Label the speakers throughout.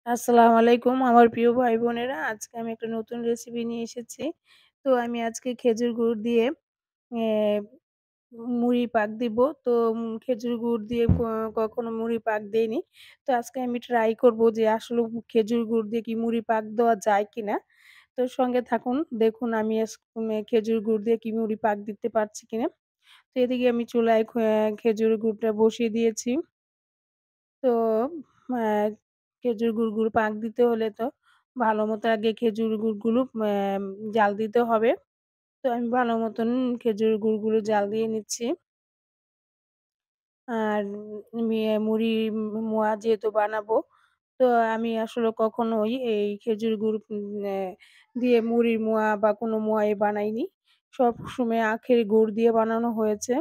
Speaker 1: আসসালামু আলাইকুম আমার প্রিয় ভাই-বোনেরা। আজকে আমি একটা নতুন রেসিপি নিয়ে এসেছি। তো আমি আজকে খেজুর গুড় দিয়ে এ মুড়ি পাক দিব। তো খেজুর গুড় দিয়ে কখনো মুড়ি পাক দেইনি। তো আজকে আমি ট্রাই করব যে আসলে খেজুর গুড় দিয়ে কি মুড়ি পাক দেওয়া যায় কিনা? তো সঙ্গে থাকুন। দেখুন আমি খেজুর গুড় দিয়ে কি মুড়ি পাক দিতে পারছি কিনা। তো এদিকে আমি চুলায় খেজুর গুড়টা বসিয়ে দিয়েছি। তো আ খেজুর গুড়গুলো পাক দিতে হলে তো ভালো মতো আগে খেজুর গুড়গুলো জাল দিতে হবে। তো আমি ভালো মতন খেজুর গুড়গুলো জাল দিয়ে নিচ্ছি। আর মুড়ি মোয়া যেহেতু বানাবো, তো আমি আসলে কখনোই এই খেজুর গুড় দিয়ে মুড়ির মোয়া বা কোনো মোয়াই বানাইনি। সবসময় আখের গুড় দিয়ে বানানো হয়েছে।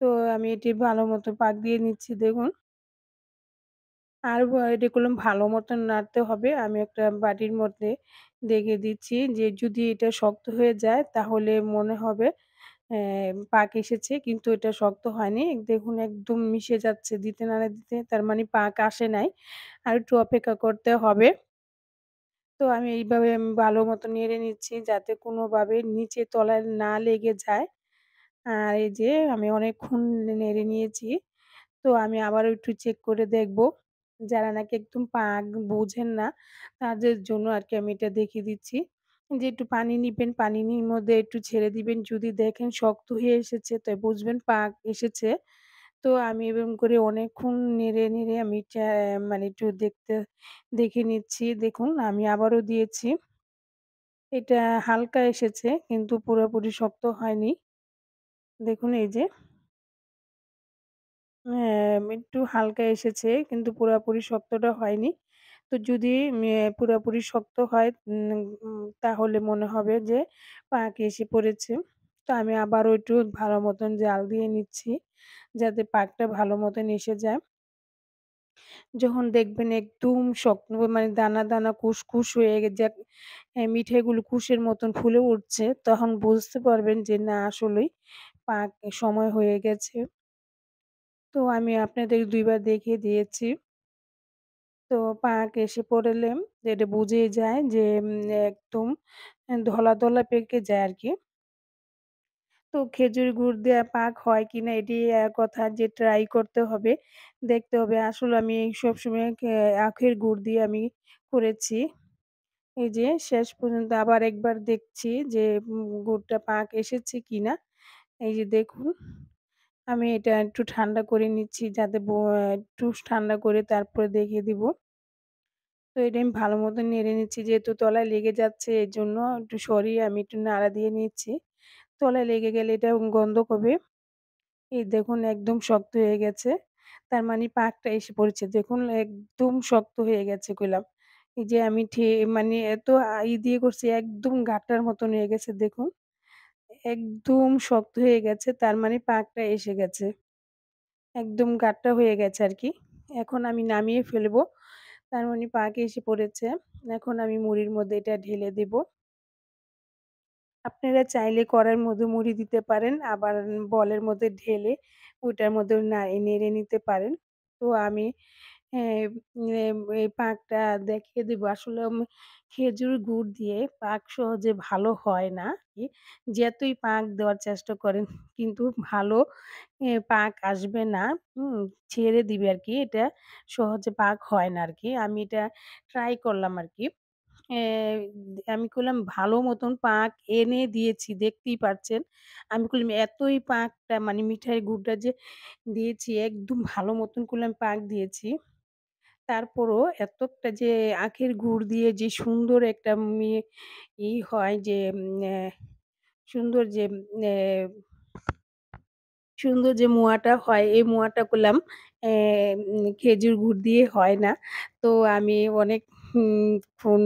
Speaker 1: তো আমি এটি ভালো মতো পাক দিয়ে নিচ্ছি দেখুন। আর এটি করলাম ভালো মতন নাড়তে হবে। আমি একটা বাটির মধ্যে রেখে দিচ্ছি যে যদি এটা শক্ত হয়ে যায় তাহলে মনে হবে পাক এসেছে কিন্তু এটা শক্ত হয়নি। দেখুন একদম মিশে যাচ্ছে দিতে না দিতে তার মানে পাক আসে নাই। আরেকটু অপেক্ষা করতে হবে। তো আমি এইভাবে ভালো মতো নেড়ে নিচ্ছি যাতে কোনোভাবে নিচে তলায় না লেগে যায়। আর এই যে আমি অনেকক্ষণ নেড়ে নিয়েছি। তো আমি আবারও একটু চেক করে দেখব। যারা নাকি একদম পাক বোঝেন না, তাদের জন্য আরকি আমি এটা দেখিয়ে দিচ্ছি। যে একটু পানি নিবেন, পানির মধ্যে একটু ছেড়ে দিবেন। যদি দেখেন শক্ত হয়ে এসেছে তো বুঝবেন পাক এসেছে। তো আমি এরকম করে অনেকক্ষণ নেড়ে আমি মানে একটু দেখে নিচ্ছি। দেখুন আমি আবারও দিয়েছি। এটা হালকা এসেছে কিন্তু পুরোপুরি শক্ত হয়নি। দেখুন এই যে একটু হালকা এসেছে কিন্তু পুরাপুরি শক্তটা হয়নি। তো যদি পুরাপুরি শক্ত হয় তাহলে মনে হবে যে পাক এসে পড়েছে। তো আমি আবারও একটু ভালো মতন জাল দিয়ে নিচ্ছি যাতে পাকটা ভালো মতন এসে যায়। যখন দেখবেন একদম শক্ত মানে দানা কুশকুশ হয়ে মিঠাইগুলো কুশের মতন ফুলে উঠছে তখন বুঝতে পারবেন যে না আসলেই পাক সময় হয়ে গেছে। তো আমি আপনাদের ২ বার দেখিয়ে দিয়েছি। তো পাক এসে পড়লে এটা বুঝেই যায় যে একদম ধলা পেকে যায় আরকি। তো খেজুর গুড় দেয়া পাক হয় কিনা এটি কথা যে ট্রাই করতে হবে, দেখতে হবে। আসলে আমি সবসময় আখের গুড় দিয়ে আমি করেছি। এই যে শেষ পর্যন্ত আবার একবার দেখছি যে গুড়টা পাক এসেছে কিনা। এই যে দেখুন, আমি এটা একটু ঠান্ডা করে নিচ্ছি যাতে একটু ঠান্ডা করে তারপরে দেখিয়ে দিব। তো এটা আমি ভালো মতো নেড়ে নিচ্ছি যেহেতু তলায় লেগে যাচ্ছে এজন্য একটু সরিয়ে আমি একটু নাড়া দিয়ে নিচ্ছি। তলায় লেগে গেলে এটা গন্ধ হবে। এই দেখুন একদম শক্ত হয়ে গেছে। তার মানে পাকটা এসে পড়েছে। দেখুন একদম শক্ত হয়ে গেছে কইলাম। এই যে আমি মানে এত দিয়ে করছি একদম গাঁটার মতন হয়ে গেছে দেখুন। একদম শক্ত হয়ে গেছে তার মানে পাকটা এসে গেছে। একদম গাঢ়টা হয়ে গেছে আরকি। এখন আমি নামিয়ে ফেলবো। তার মানে পাক এসে পড়েছে। এখন আমি মুড়ির মধ্যে এটা ঢেলে দেব। আপনারা চাইলে কড়াইয়ের মধ্যে মুড়ি দিতে পারেন, আবার বলের মধ্যে ঢেলে ওইটার মধ্যেও নেড়ে নিতে পারেন। তো আমি হ্যাঁ, এই পাকটা দেখিয়ে দিব। আসলে খেজুর গুড় দিয়ে পাক সহজে ভালো হয় না আরকি। যতই পাক দেওয়ার চেষ্টা করেন কিন্তু ভালো পাক আসবে না। হুম? ছেড়ে দিবে আরকি। এটা সহজে পাক হয় না আরকি। আমি এটা ট্রাই করলাম আরকি। অ্যা আমি করলাম ভালো মতন পাক এনে দিয়েছি দেখতেই পারছেন। আমি করলাম এতই পাকটা মানে মিঠাইয়ের গুড়টা যে দিয়েছি একদম ভালো মতন করলাম পাক দিয়েছি। তারপরও এতটা যে আখের গুড় দিয়ে যে সুন্দর একটা হয় যে সুন্দর যে এ সুন্দর যে মোয়াটা হয়, এই মোয়াটা করলাম খেজুর গুড় দিয়ে হয় না। তো আমি অনেক ফোন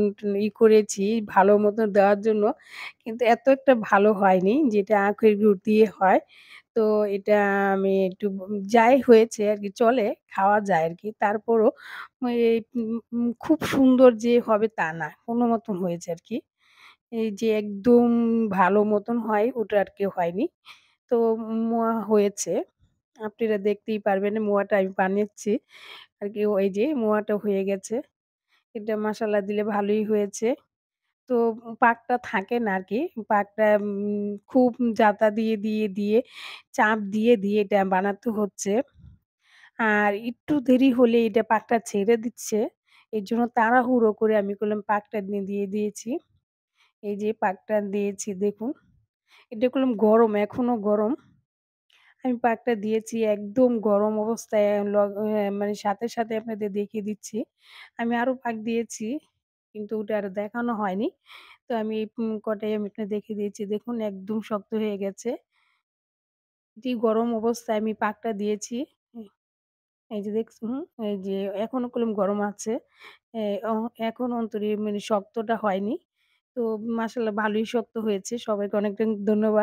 Speaker 1: করেছি ভালো মতো দেওয়ার জন্য। কিন্তু এত একটা ভালো হয়নি যেটা আখের গুড় দিয়ে হয়। তো এটা আমি একটু যাই হয়েছে আরকি চলে, খাওয়া যায় আরকি। তারপরও এই খুব সুন্দর যে হবে তা না। কোনো মতন হয়েছে আরকি। এই যে একদম ভালো মতন হয় ওটা আরকি হয়নি। তো মোয়া হয়েছে। আপনারা দেখতেই পারবেন মোয়াটা আমি বানিয়েছি। আরকি ওই যে মোয়াটা হয়ে গেছে। এটা মাশাআল্লাহ দিলে ভালোই হয়েছে। তো পাকটা থাকে না আরকি। পাকটা খুব জাতা দিয়ে চাপ দিয়ে এটা বানাতে হচ্ছে। আর একটু দেরি হলে এটা পাকটা ছেড়ে দিচ্ছে। এজন্য তাড়াহুড়ো করে আমি করলাম পাকটা দিয়ে দিয়েছি। এই যে পাকটা দিয়েছি দেখুন। এটা করলাম গরম, এখনো গরম। আমি পাকটা দিয়েছি একদম গরম অবস্থায় মানে সাথে আপনাদের দেখিয়ে দিচ্ছি। আমি আরো পাক দিয়েছি। কিন্তু ওটা আর দেখানো হয়নি। তো আমি কটাই আমি আপনাদের দেখিয়ে দিয়েছি। দেখুন একদম শক্ত হয়ে গেছে। এটি গরম অবস্থায় আমি পাকটা দিয়েছি। হুম, এই যে দেখুন, এই যে এখনো কলম গরম আছে। এ অ এখন অন্তরে মানে শক্তটা হয়নি। তো মাশাআল্লাহ ভালোই শক্ত হয়েছে। সবাইকে অনেক ধন্যবাদ।